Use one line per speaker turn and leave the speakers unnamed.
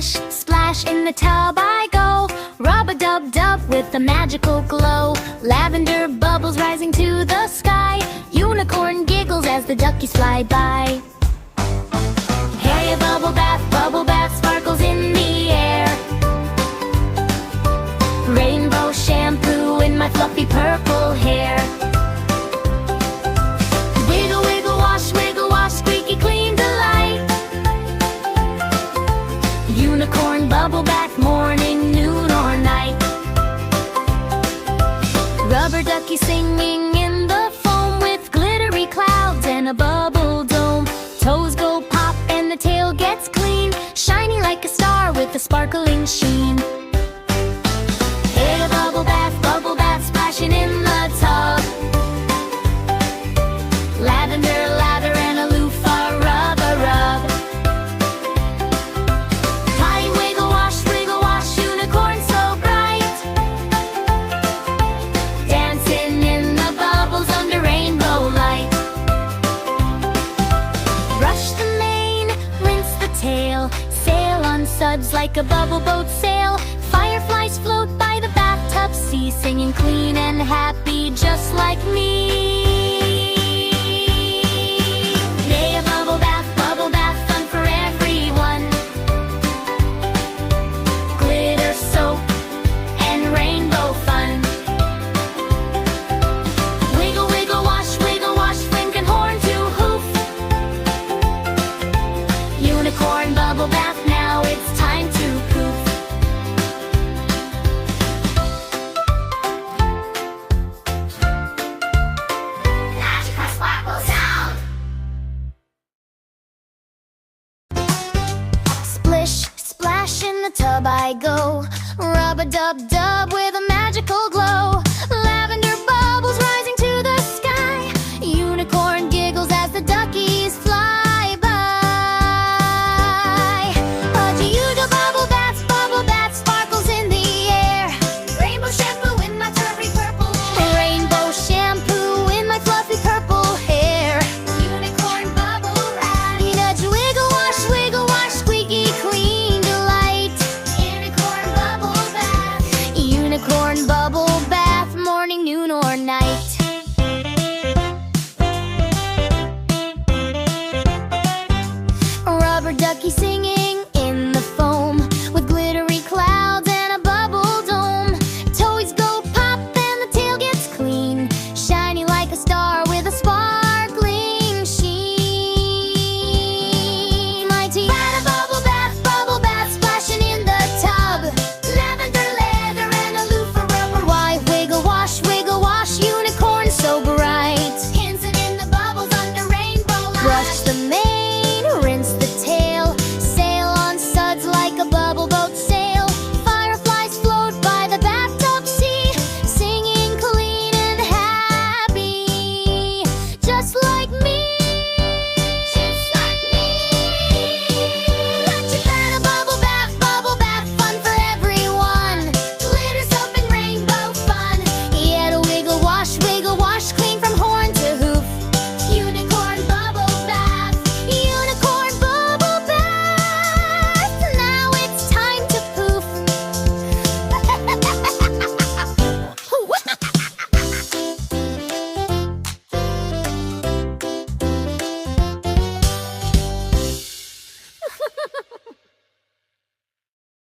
Splish, splash, in the tub I go. Rub-a-dub-dub with a magical glow. Lavender bubbles rising to the sky. Unicorn giggles as the duckies fly by. Hey, a bubble bath, sparkles in the air. Rainbow shampoo in my fluffy purple hair. Wiggle, wash, squeaky clean delight. Unicorn bubble bath, morning, noon, or night. Rubber ducky singing in the foam with glittery clouds and a bubble dome. Toes go pop and the tail gets clean, shiny like a star with a sparkling sheen. Hey, a bubble bath, splashing in the tub. Lavender, lather, and a loofah, rub-a-rub. Potty wiggle, wash, unicorn so bright. Dancing in the bubbles under rainbow light. Brush the mane, rinse the tail. Sail on suds like a bubble boat sail. Fireflies float by the bathtub sea, singing clean and happy just like me. Yay, a bubble bath, fun for everyone. Glitter soap and rainbow fun. Wiggle, wash, flink and horn to hoof. Unicorn bubble bath, now it's time to poof. Splish, splash, in the tub I go. Rub-a-dub-dub with a magical glow.